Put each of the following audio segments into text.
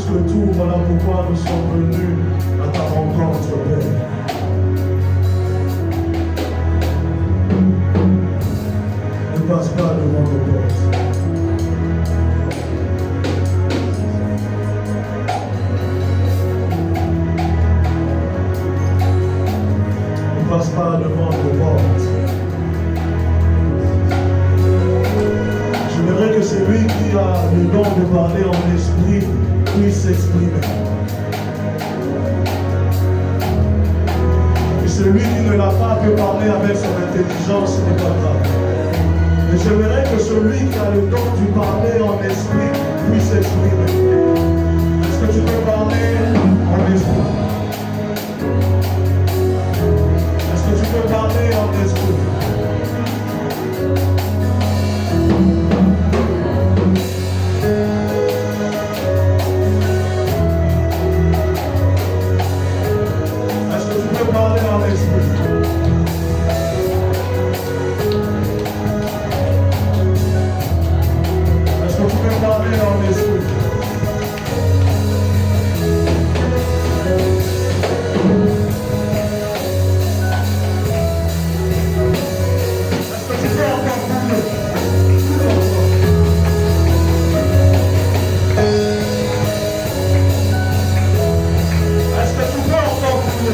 que tout, voilà pourquoi nous sommes venus à ta rencontre, Père. Ne passe pas devant nos portes. Ne passe pas devant nos portes. J'aimerais que celui qui a le don de parler en esprit puisse s'exprimer. Et celui qui ne l'a pas pu parler avec son intelligence, ce n'est pas grave. Mais j'aimerais que celui qui a le don de parler en esprit puisse s'exprimer. Est-ce que tu peux parler en esprit? Est-ce que tu peux parler en esprit? Parler en esprit. Est-ce que tu peux parler en esprit? Est-ce que tu peux encore parler? Est-ce que tu peux encore parler?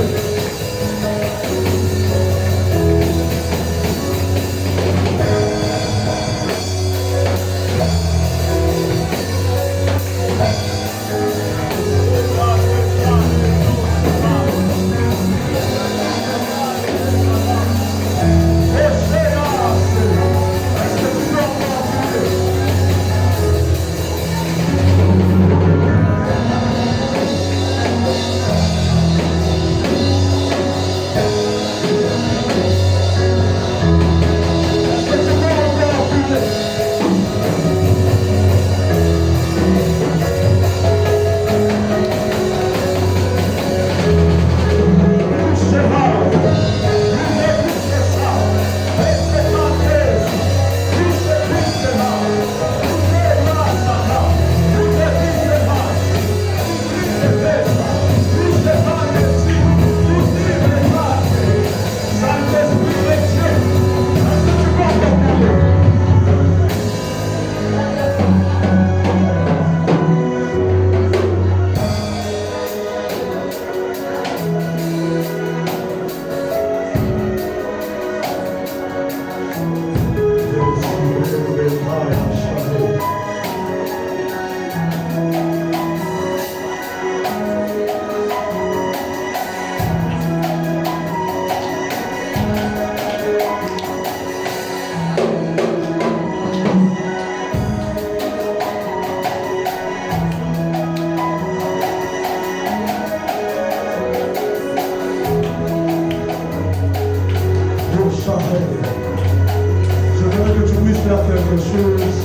Je voudrais que tu puisses faire quelque chose.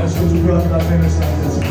Est-ce que tu peux acclamer le Saint-Esprit?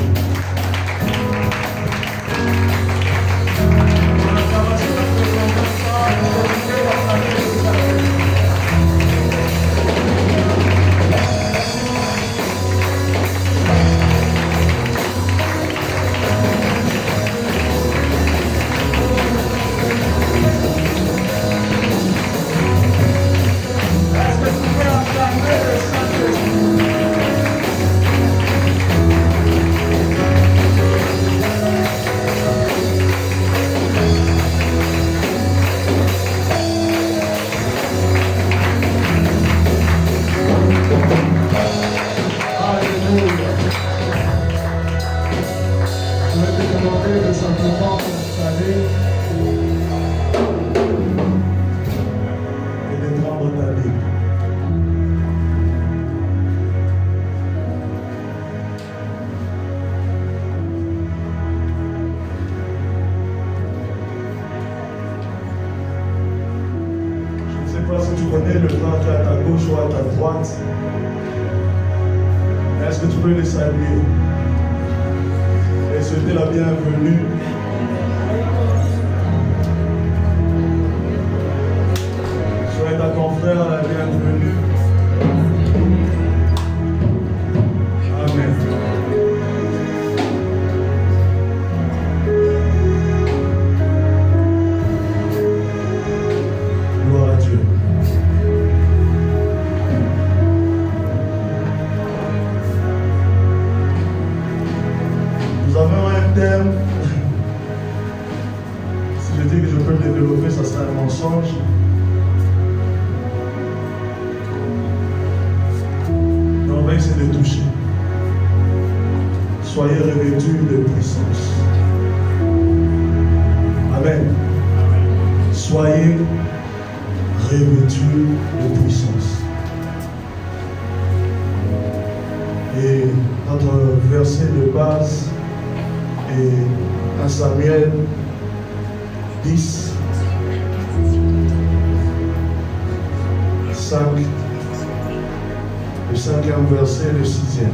Si tu connais le plan qui est à ta gauche ou à ta droite, est-ce que tu peux les saluer et souhaiter la bienvenue? Souhaite à ton frère la bienvenue. Amen. développer, ça sera un mensonge. Mais on va essayer de toucher. Soyez revêtus de puissance. Amen. Soyez revêtus de puissance. Et notre verset de base est 1 Samuel 10, 5, le 5e verset, le 6e.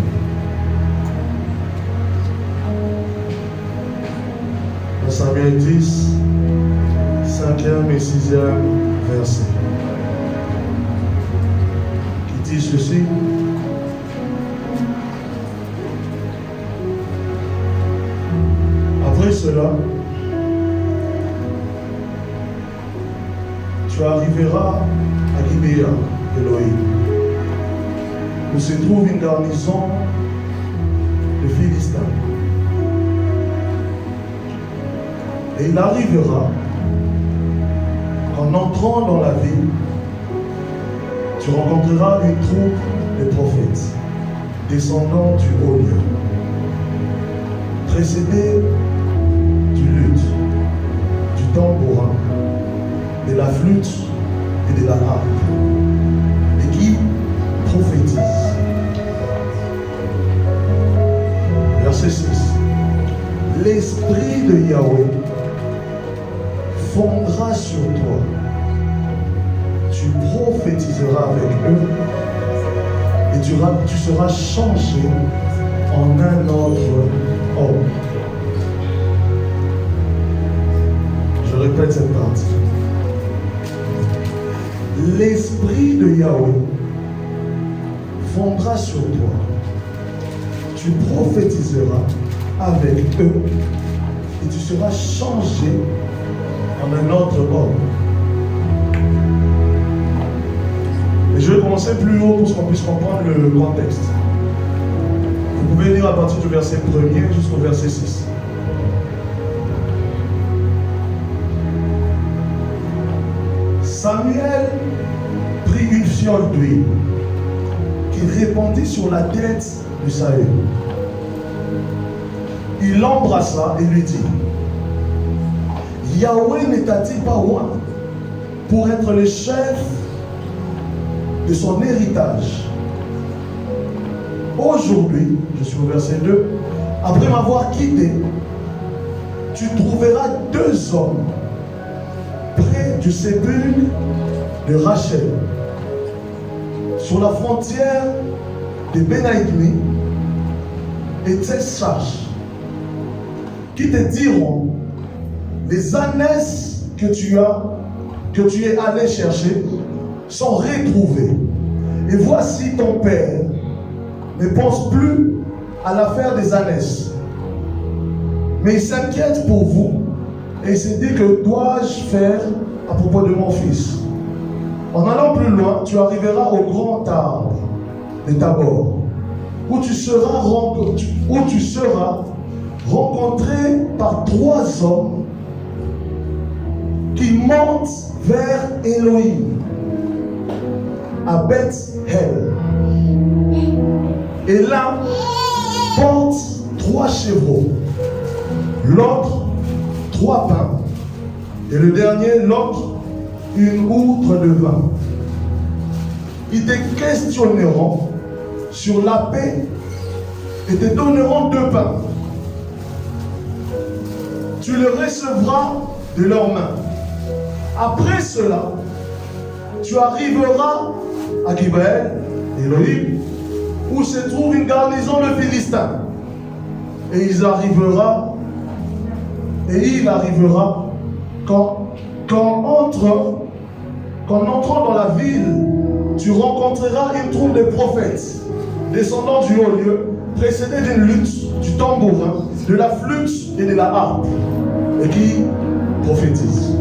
Samuel 10, 5e et 6e verset, qui dit ceci. Après cela, tu arriveras à Gibéa, Elohim, où se trouve une garnison de Philistins. Et il arrivera qu'en entrant dans la ville, tu rencontreras une troupe de prophètes descendant du haut lieu, précédés du luth, du tambourin, de la flûte et de la harpe, et qui prophétisent. Verset 6. L'Esprit de Yahweh fondra sur toi. Tu prophétiseras avec eux et tu seras changé en un autre homme. Je répète cette partie. L'Esprit de Yahweh fondra sur toi. Tu prophétiseras avec eux et tu seras changé en un autre homme. Et je vais commencer plus haut pour qu'on puisse comprendre le contexte. Vous pouvez lire à partir du verset 1er jusqu'au verset 6. Samuel prit une fiole d'huile qu'il répandit sur la tête de Saül. Il l'embrassa et lui dit: Yahweh ne t'a-t-il pas oint pour être le chef de son héritage? Aujourd'hui, je suis au verset 2, après m'avoir quitté, tu trouveras 2 hommes près du sépulcre de Rachel, sur la frontière de Benaïdmi et Tsesach, qui te diront: les ânesses que tu es allé chercher sont retrouvées. Et voici ton père ne pense plus à l'affaire des ânesses, mais il s'inquiète pour vous et il se dit: que dois-je faire à propos de mon fils? En allant plus loin, tu arriveras au grand arbre de Tabor, où tu seras rencontré par 3 hommes qui montent vers Elohim à Beth-El. Et l'un porte 3 chevreaux, l'autre 3 pains, et le dernier, l'autre, une outre de vin. Ils te questionneront sur la paix et te donneront 2 pains. Tu le recevras de leurs mains. Après cela, tu arriveras à Gibéa, Elohim, où se trouve une garnison de Philistins. Et il arrivera qu'en entrant dans la ville, tu rencontreras une troupe de prophètes descendant du haut lieu, précédés d'une lutte, du tambourin, de la flûte et de la harpe, et qui prophétisent.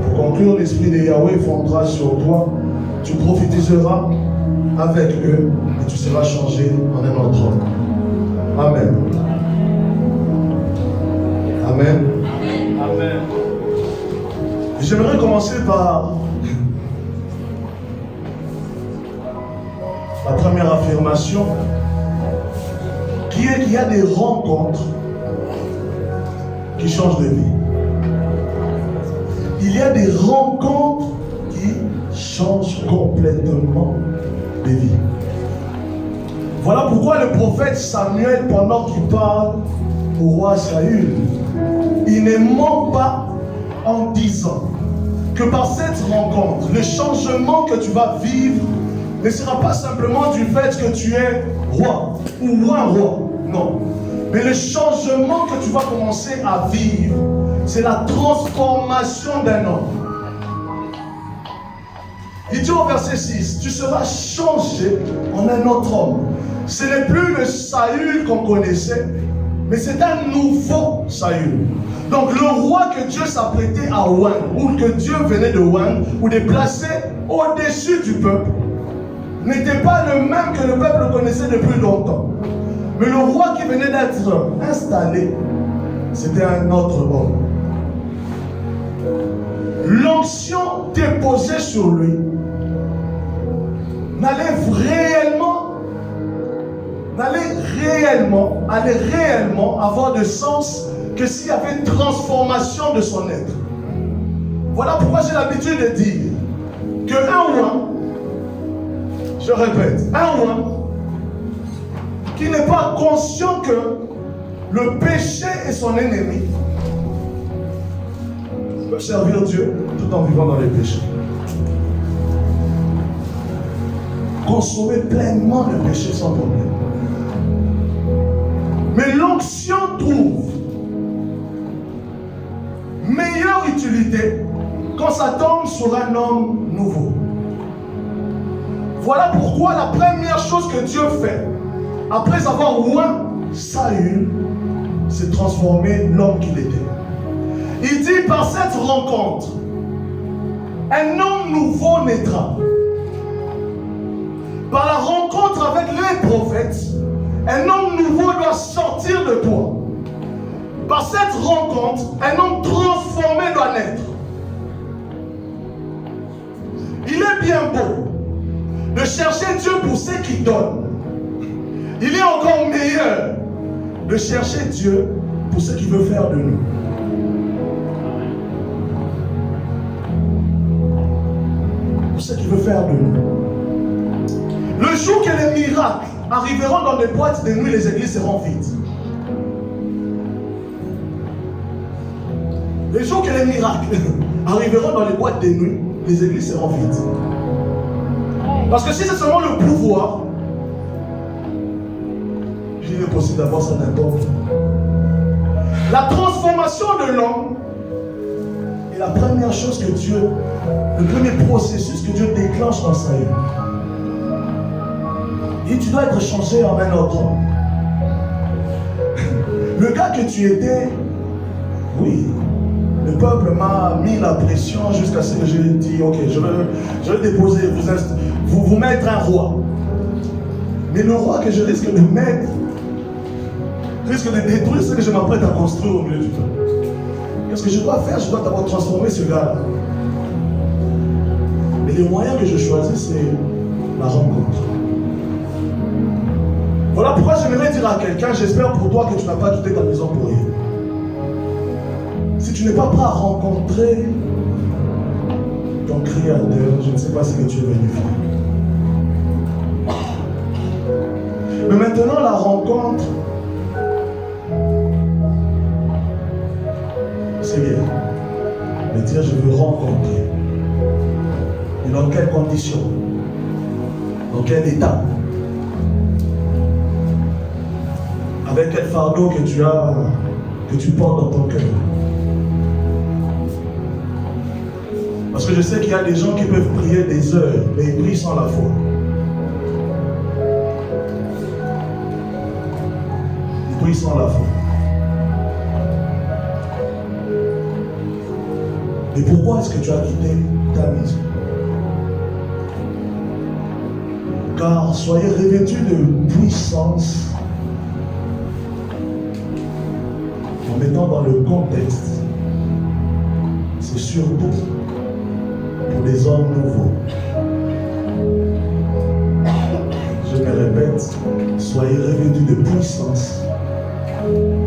Pour conclure, l'Esprit de Yahweh fondra sur toi, tu prophétiseras avec eux et tu seras changé en un autre homme. Amen. Amen. Amen. J'aimerais commencer par la première affirmation, qui est qu'il y a des rencontres qui changent de vie. Il y a des rencontres qui changent complètement de vie. Voilà pourquoi le prophète Samuel, pendant qu'il parle au roi Saül, il ne ment pas en disant que par cette rencontre, le changement que tu vas vivre ne sera pas simplement du fait que tu es roi ou un roi, non. Mais le changement que tu vas commencer à vivre, c'est la transformation d'un homme. Il dit au verset 6, tu seras changé en un autre homme. Ce n'est plus le Saül qu'on connaissait, mais c'est un nouveau Saül. Donc le roi que Dieu s'apprêtait à oindre, ou que Dieu venait de oindre, ou de placer au-dessus du peuple, n'était pas le même que le peuple connaissait depuis longtemps. Mais le roi qui venait d'être installé, c'était un autre homme. L'onction déposée sur lui allait réellement avoir de sens que s'il y avait une transformation de son être. Voilà pourquoi j'ai l'habitude de dire qu'un roi, je répète, un roi qui n'est pas conscient que le péché est son ennemi peut servir Dieu tout en vivant dans les péchés. Consommer pleinement le péché sans problème. Mais l'onction trouve meilleure utilité quand ça tombe sur un homme nouveau. Voilà pourquoi la première chose que Dieu fait, après avoir oint Saül, c'est transformer l'homme qu'il était. Il dit, par cette rencontre, un homme nouveau naîtra. Par la rencontre avec les prophètes, un homme nouveau doit sortir de toi. Par cette rencontre, un homme transformé doit naître. Il est bien beau de chercher Dieu pour ce qu'il donne. Il est encore meilleur de chercher Dieu pour ce qu'il veut faire de nous. Pour ce qu'il veut faire de nous. Le jour que les miracles arriveront dans les boîtes de nuit, les églises seront vides. Le jour que les miracles arriveront dans les boîtes de nuit, les églises seront vides. Parce que si c'est seulement le pouvoir, il est possible d'avoir ça n'importe. La transformation de l'homme est la première chose que Dieu, le premier processus que Dieu déclenche dans sa vie. Et tu dois être changé en un autre homme. Le gars que tu étais, oui, le peuple m'a mis la pression jusqu'à ce que j'ai dit, ok, je vais déposer, vous mettre un roi. Mais le roi que je risque de mettre, risque de détruire ce que je m'apprête à construire au milieu du peuple. Qu'est-ce que je dois faire? Je dois d'abord transformer ce gars-là. Et le moyen que je choisis, c'est la rencontre. Voilà pourquoi j'aimerais dire à quelqu'un, j'espère pour toi que tu n'as pas quitté ta maison pour rien. Si tu n'es pas prêt à rencontrer ton Créateur, je ne sais pas ce que tu es venu faire. Mais maintenant, la rencontre, c'est bien. Mais dire, je veux rencontrer. Et dans quelles conditions? Dans quel état? Avec quel fardeau que tu as, que tu portes dans ton cœur. Parce que je sais qu'il y a des gens qui peuvent prier des heures, mais ils prient sans la foi. Ils prient sans la foi. Mais pourquoi est-ce que tu as quitté ta maison? Car soyez revêtus de puissance en mettant dans le contexte c'est surtout pour les hommes nouveaux. Je me répète, soyez revêtus de puissance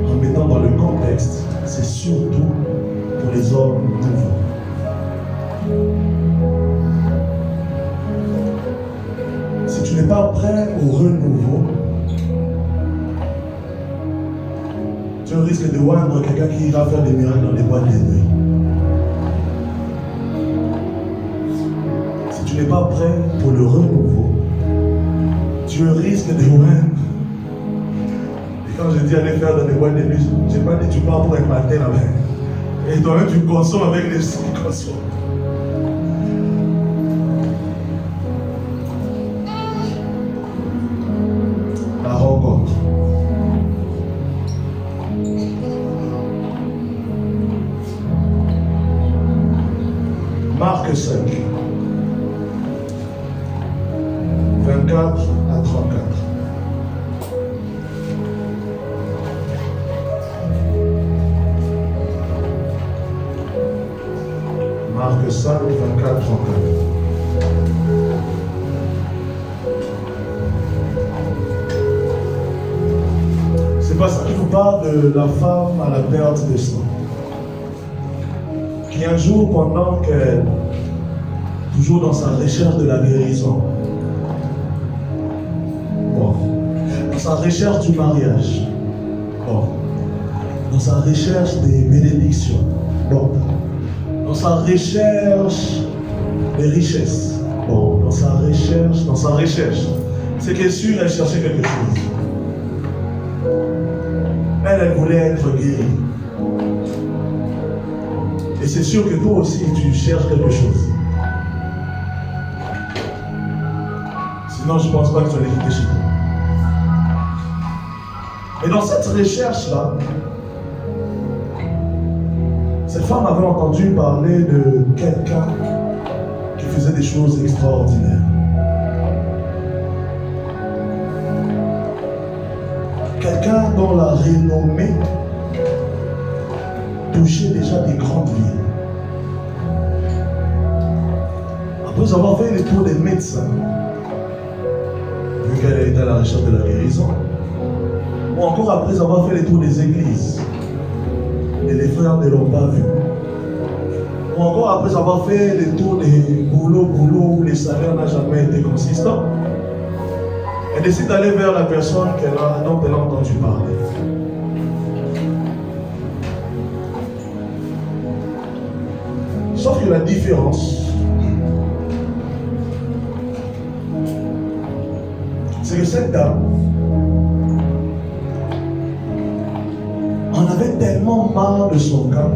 en mettant dans le contexte, c'est surtout pour les hommes nouveaux. Si tu n'es pas prêt au renouveau, tu risques de voir quelqu'un qui ira faire des miracles dans les boîtes de nuit. Si tu n'es pas prêt pour le renouveau, tu risques de voir. Et quand je dis aller faire dans les boîtes de nuit, je n'ai pas dit tu pars pour être matin avec. Et toi-même tu consommes avec les sons qui consomment. La rencontre. Marc 5, 24 à 34. Marc 5, 24, 34. C'est pas ça qui vous parle de la femme à la perte de sang. Qui un jour, pendant qu'elle, toujours dans sa recherche de la guérison, dans sa recherche du mariage, dans sa recherche des bénédictions, dans sa recherche des richesses, dans sa recherche, c'est qu'elle sûre, elle cherchait quelque chose. Elle voulait être guérie. Et c'est sûr que toi aussi, tu cherches quelque chose. Sinon, je ne pense pas que tu allais quitter chez toi. Et dans cette recherche-là, cette femme avait entendu parler de quelqu'un qui faisait des choses extraordinaires. Quelqu'un dont la renommée touchait déjà des grandes villes. Après avoir fait les tours des médecins, vu qu'elle était à la recherche de la guérison, ou encore après avoir fait les tours des églises, et les frères ne l'ont pas vu, ou encore après avoir fait les tours des boulots où les salaires n'ont jamais été consistants, elle décide d'aller vers la personne dont elle a entendu parler. Sauf que la différence, c'est que cette dame en avait tellement marre de son cas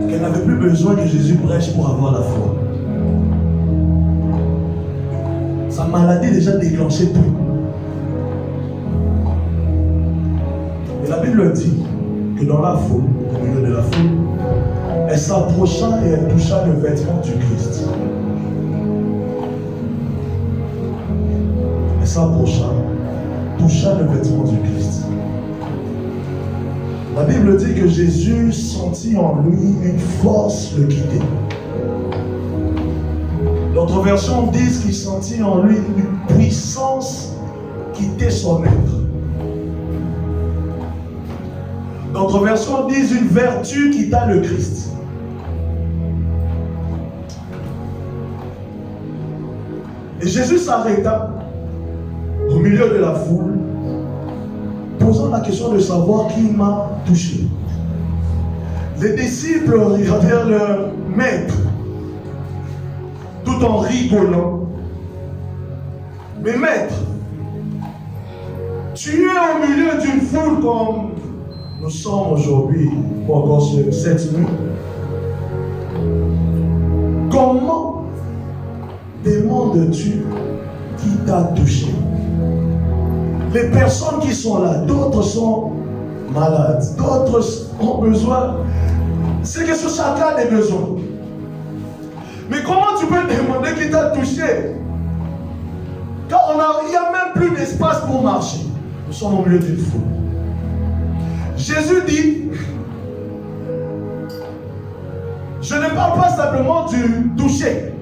qu'elle n'avait plus besoin que Jésus prêche pour avoir la foi. Sa maladie déjà déclenché tout. Et la Bible dit que dans la foule, au milieu de la foule, elle s'approcha et elle toucha le vêtement du Christ. Elle s'approcha, toucha le vêtement du Christ. La Bible dit que Jésus sentit en lui une force le quitter. D'autres versions disent qu'il sentit en lui une puissance quitter son être. D'autres versions disent une vertu quitta le Christ. Et Jésus s'arrêta au milieu de la foule, posant la question de savoir qui m'a touché. Les disciples regardèrent leur maître, tout en rigolant. Mais maître, tu es au milieu d'une foule comme nous sommes aujourd'hui, ou encore cette nuit. Comment demandes-tu qui t'a touché? Les personnes qui sont là, d'autres sont malades, d'autres ont besoin. C'est que sur chacun a des besoins. Mais comment tu peux demander qui t'a touché? Quand il n'y a même plus d'espace pour marcher. Nous sommes au milieu d'une foule. Jésus dit, Je ne parle pas simplement du toucher.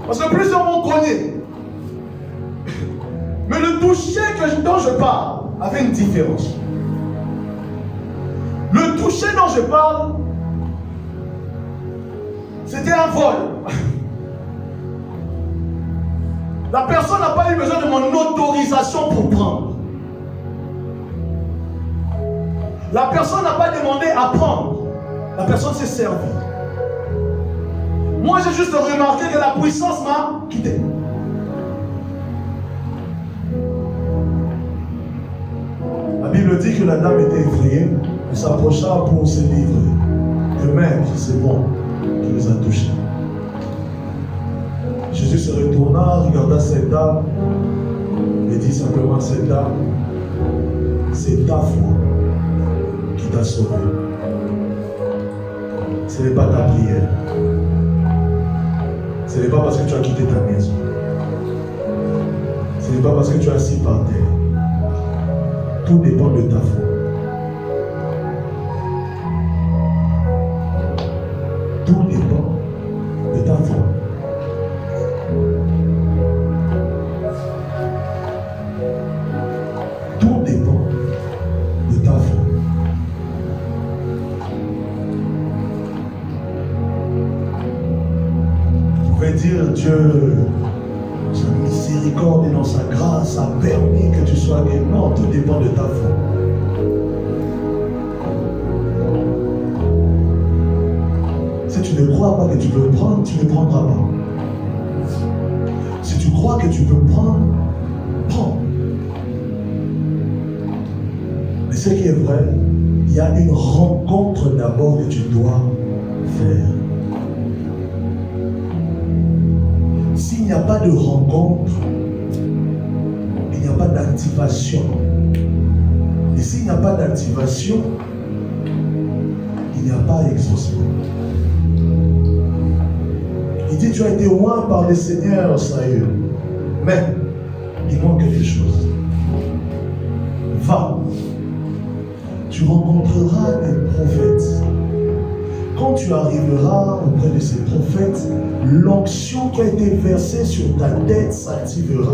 Parce que plusieurs m'ont connu. Mais le toucher dont je parle avait une différence. Le toucher dont je parle, c'était un vol. La personne n'a pas eu besoin de mon autorisation pour prendre. La personne n'a pas demandé à prendre. La personne s'est servie. Moi, j'ai juste remarqué que la puissance m'a quitté. La Bible dit que la dame était effrayée et s'approcha pour se livrer. Que même, c'est bon, qui les a touchés. Jésus se retourna, regarda cette dame et dit simplement à cette dame, c'est ta foi qui t'a sauvé. Ce n'est pas ta prière. Ce n'est pas parce que tu as quitté ta maison. Ce n'est pas parce que tu as assis par terre. Tout dépend de ta foi. Tout dépend de ta foi. Tout dépend de ta foi. Vous pouvez dire Dieu, sa miséricorde et dans sa grâce a permis que tu sois guéri. Non, tout dépend de ta foi. Si tu ne crois pas que tu peux prendre, tu ne prendras pas. Si tu crois que tu peux prendre, prends. Mais ce qui est vrai, il y a une rencontre d'abord que tu dois faire. S'il n'y a pas de rencontre, il n'y a pas d'activation. Et s'il n'y a pas d'activation, il n'y a pas d'exaucement. Il dit, tu as été oint par le Seigneur, Saül. Mais, il manque quelque chose. Va. Tu rencontreras des prophètes. Quand tu arriveras auprès de ces prophètes, l'onction qui a été versée sur ta tête s'activera.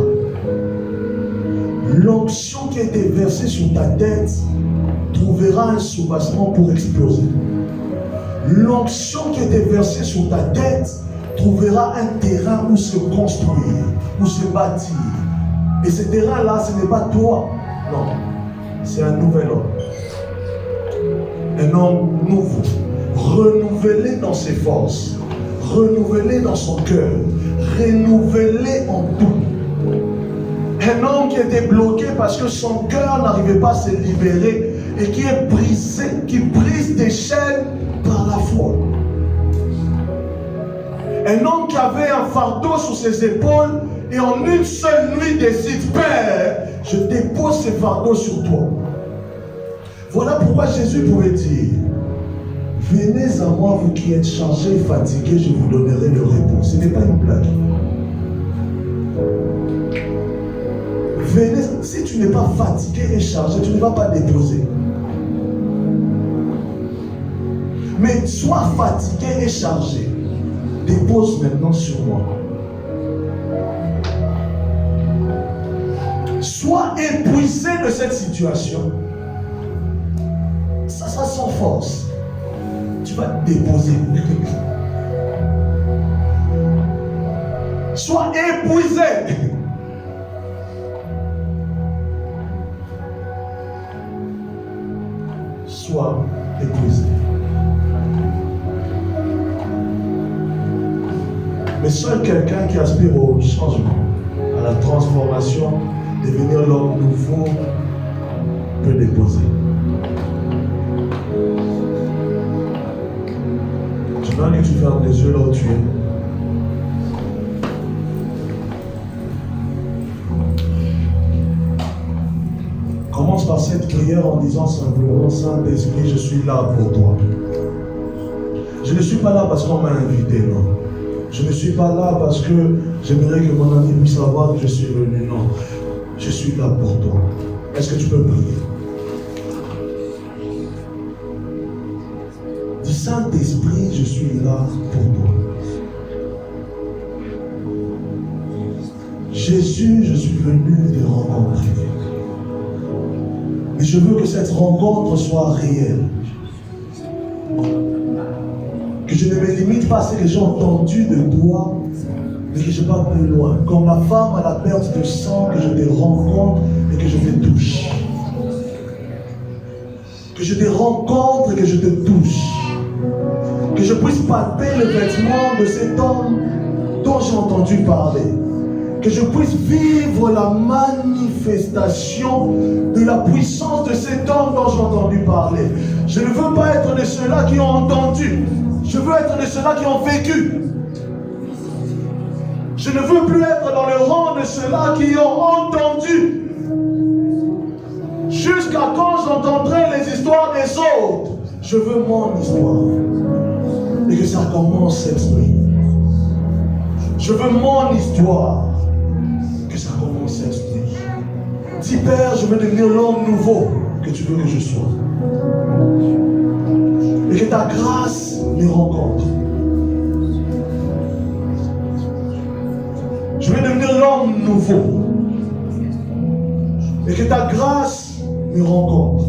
L'onction qui a été versée sur ta tête trouvera un soubassement pour exploser. L'onction qui a été versée sur ta tête trouvera un terrain où se construire, où se bâtir. Et ce terrain-là, ce n'est pas toi. Non, c'est un nouvel homme. Un homme nouveau. Renouvelé dans ses forces, renouvelé dans son cœur, renouvelé en tout. Un homme qui était bloqué parce que son cœur n'arrivait pas à se libérer et qui est brisé, qui brise des chaînes par la foi. Un homme qui avait un fardeau sur ses épaules et en une seule nuit décide, Père, je dépose ce fardeau sur toi. Voilà pourquoi Jésus pouvait dire, venez à moi, vous qui êtes chargés et fatigués, je vous donnerai le repos. Ce n'est pas une blague. Venez, si tu n'es pas fatigué et chargé, tu ne vas pas déposer. Mais sois fatigué et chargé. Dépose maintenant sur moi. Sois épuisé de cette situation. Ça sera sans force. Tu vas te déposer. Sois épuisé. Sois épuisé. Mais seul quelqu'un qui aspire au changement, à la transformation, devenir l'homme nouveau, peut déposer. Je veux que tu fermes les yeux là où tu es. Commence par cette prière en disant simplement, Saint-Esprit, je suis là pour toi. Je ne suis pas là parce qu'on m'a invité, non. Je ne suis pas là parce que j'aimerais que mon ami puisse savoir que je suis venu, non. Je suis là pour toi. Est-ce que tu peux prier? Dis Saint-Esprit, je suis là pour toi. Jésus, je suis venu te rencontrer. Mais je veux que cette rencontre soit réelle. Que je ne me limite pas à ce que j'ai entendu de toi, mais que je vais plus loin. Comme la femme à la perte de sang, que je te rencontre et que je te touche. Que je te rencontre et que je te touche. Que je puisse palper le vêtement de cet homme dont j'ai entendu parler. Que je puisse vivre la manifestation de la puissance de cet homme dont j'ai entendu parler. Je ne veux pas être de ceux-là qui ont entendu. Je veux être de ceux-là qui ont vécu. Je ne veux plus être dans le rang de ceux-là qui ont entendu. Jusqu'à quand j'entendrai les histoires des autres. Je veux mon histoire. Et que ça commence cette nuit. Je veux mon histoire. Que ça commence cette nuit. Dis Père, je veux devenir l'homme nouveau que tu veux que je sois. Et que ta grâce me rencontre. Je veux devenir l'homme nouveau. Et que ta grâce me rencontre.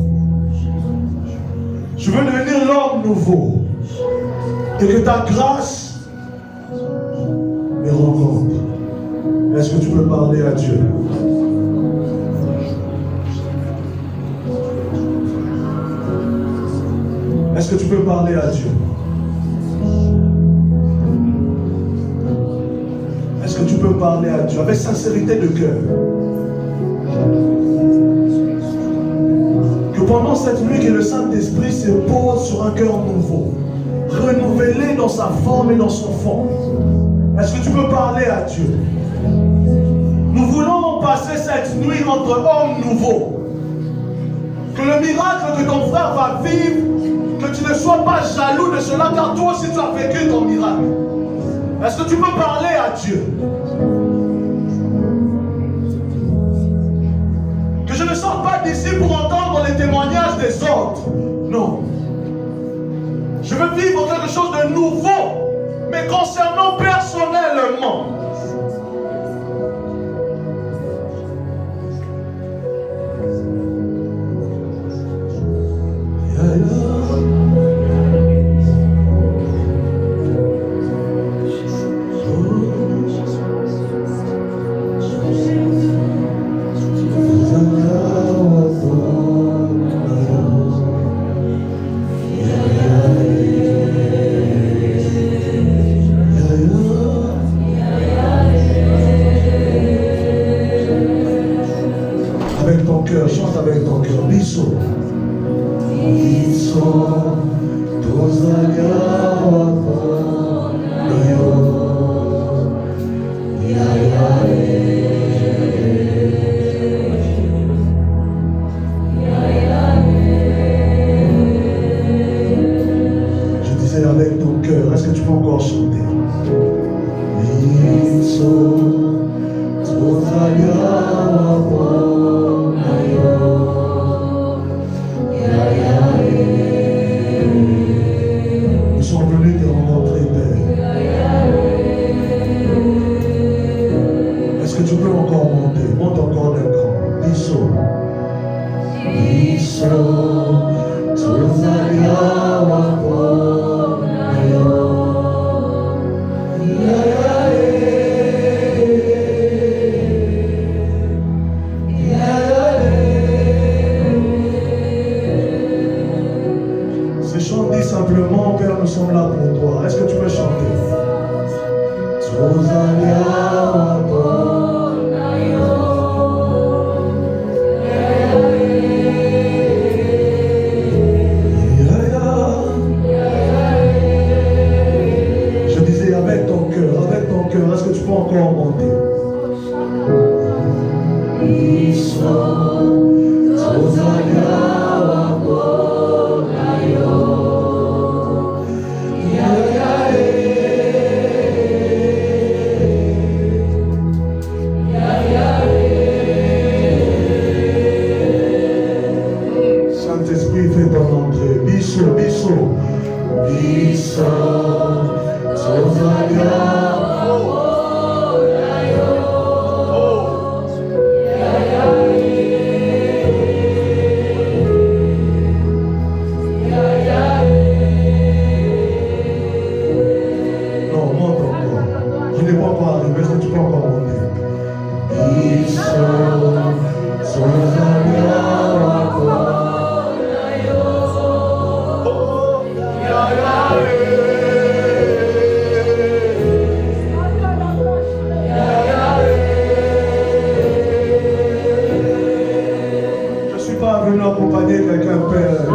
Je veux devenir l'homme nouveau. Et que ta grâce me rencontre. Est-ce que tu peux parler à Dieu? Est-ce que tu peux parler à Dieu? Est-ce que tu peux parler à Dieu avec sincérité de cœur? Que pendant cette nuit, que le Saint-Esprit se pose sur un cœur nouveau, renouvelé dans sa forme et dans son fond. Est-ce que tu peux parler à Dieu? Nous voulons passer cette nuit entre hommes nouveaux. Que le miracle que ton frère va vivre, que tu ne sois pas jaloux de cela, car toi aussi tu as vécu ton miracle. Est-ce que tu peux parler à Dieu? Que je ne sorte pas d'ici pour entendre les témoignages des autres. Non. Je veux vivre quelque chose de nouveau, mais concernant personnellement. Biso, Tozalia. Accompagner quelqu'un, Père.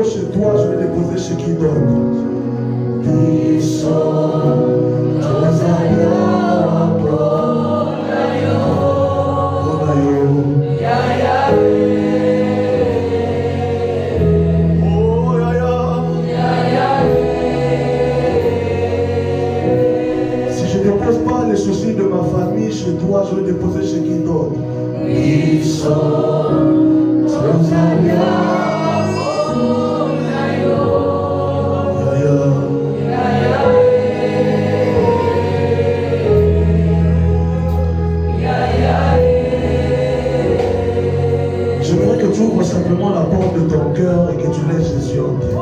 Chez toi, je vais déposer chez qui d'autre. Si je ne dépose pas les soucis de ma famille chez toi, je vais déposer chez qui d'autre. J'aimerais que tu ouvres simplement la porte de ton cœur et que tu laisses Jésus entrer.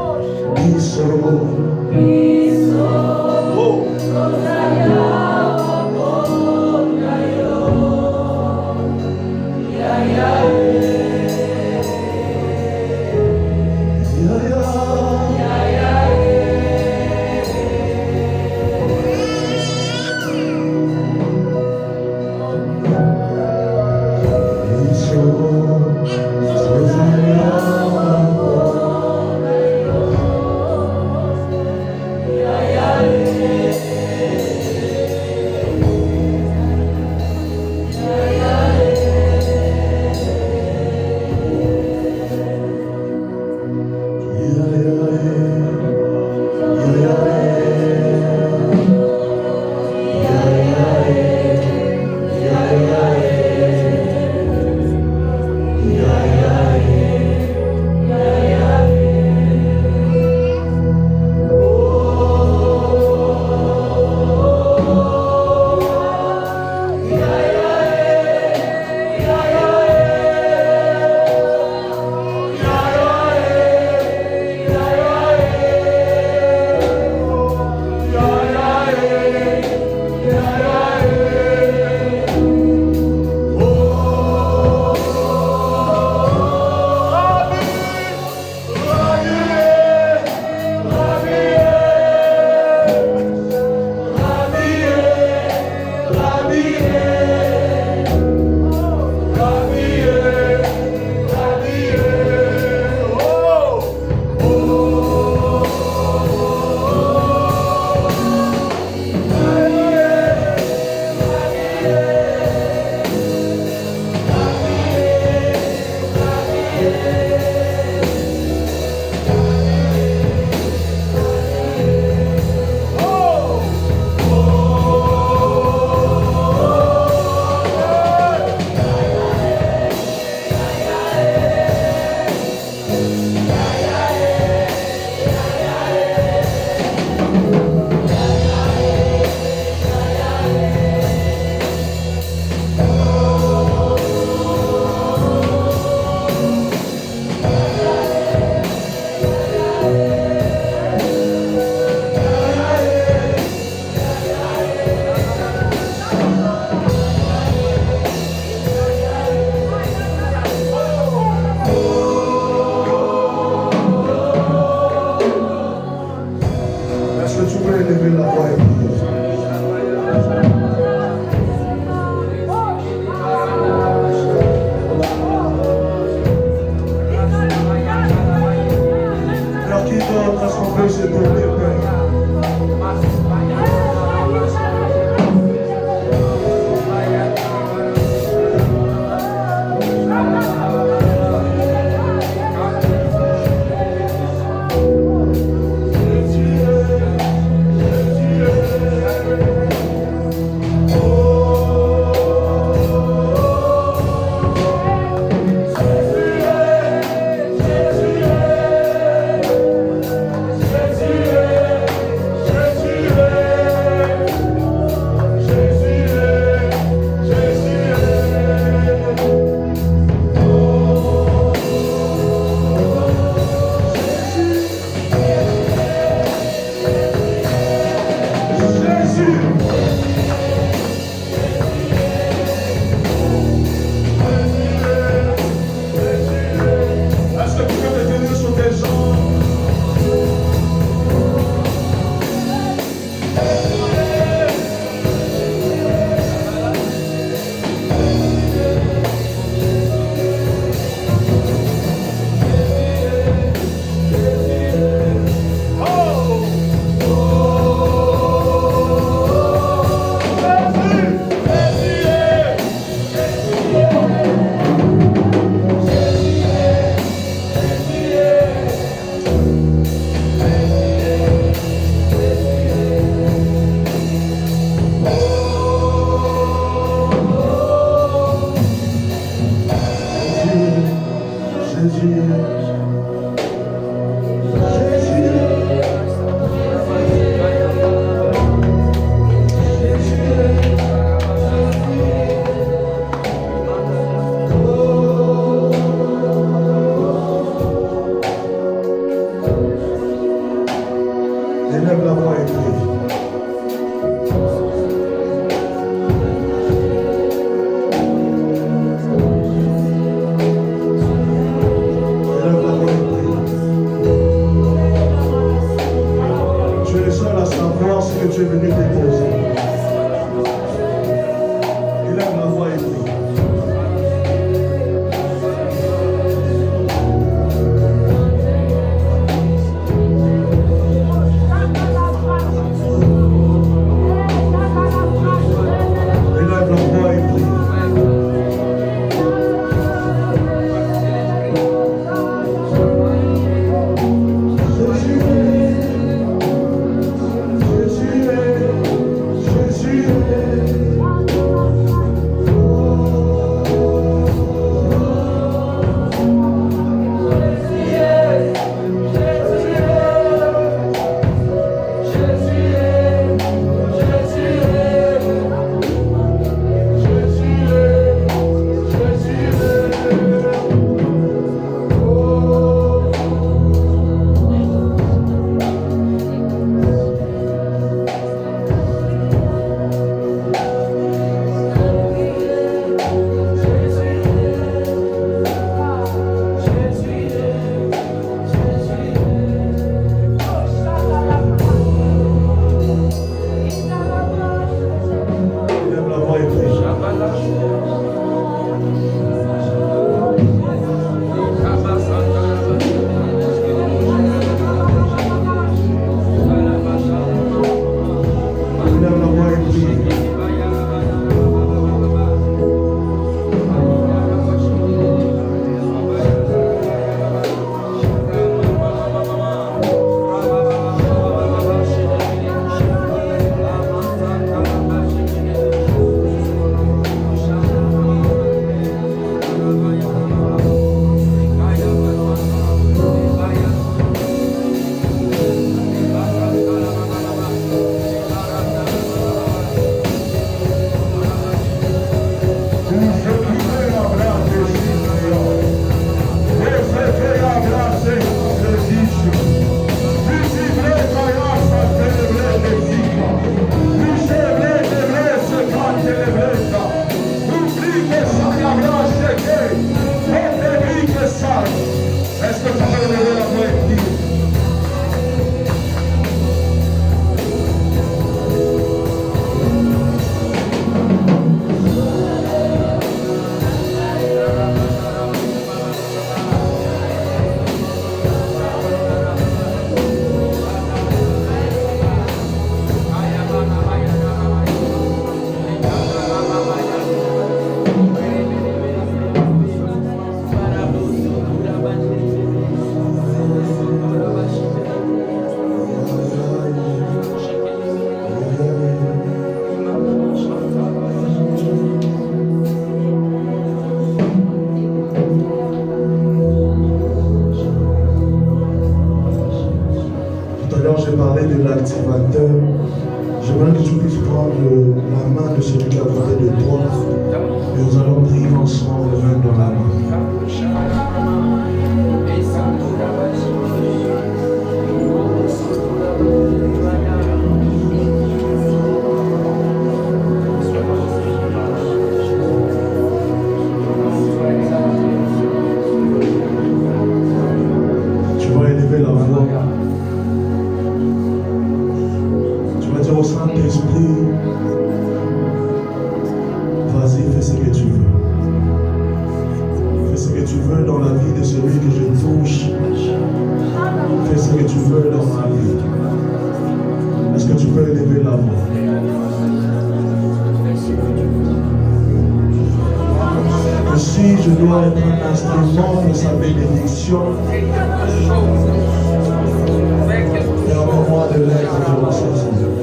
Élève la voix et prie. Élève la voix et prie. Tu es le seul à savoir ce que tu es venu déposer. Élève la voix et prie. J'ai parlé de l'activateur. J'aimerais que tu puisses prendre la main de celui qui est à côté de toi et nous allons prier ensemble main dans la main. va dire au Saint-Esprit, vas-y, fais ce que tu veux. Fais ce que tu veux dans la vie de celui que je touche. Fais ce que tu veux dans ma vie. Est-ce que tu peux élever la voix? Que si je dois être un instrument pour sa bénédiction, permets-moi de l'être devant ses yeux.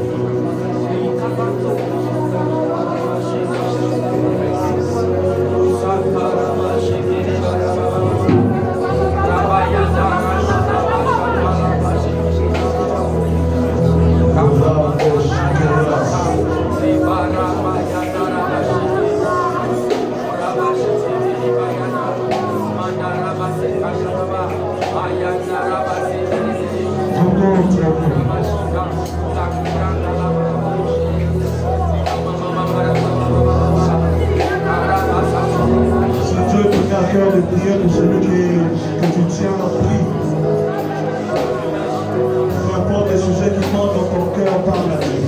De prier pour celui que tu tiens à prier. Peu importe les sujets qui manquent dans ton cœur, parle à Dieu.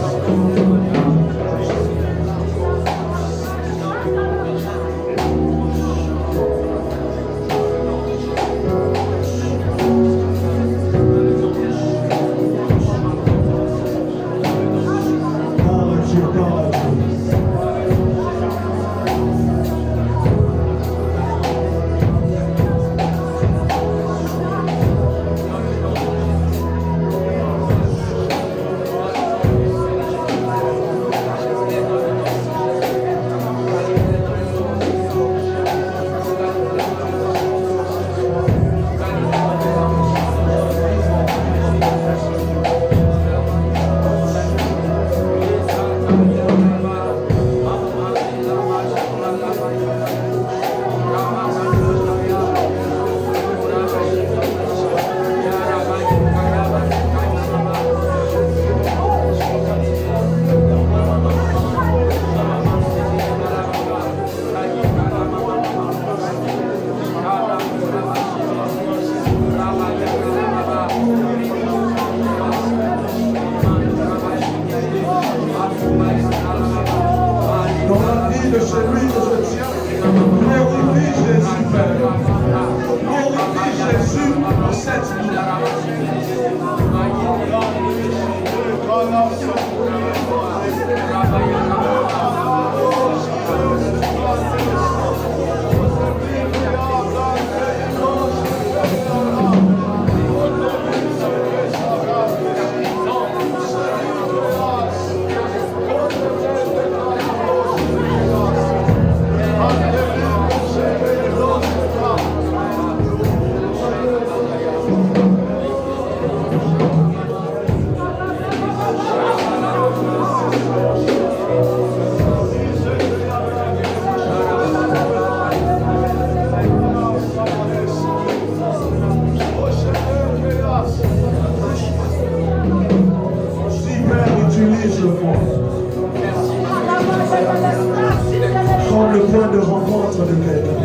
Comme le point de rencontre de quelqu'un.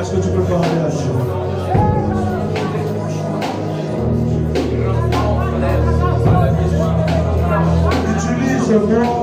Est-ce que tu peux parler à Dieu? Utilise moi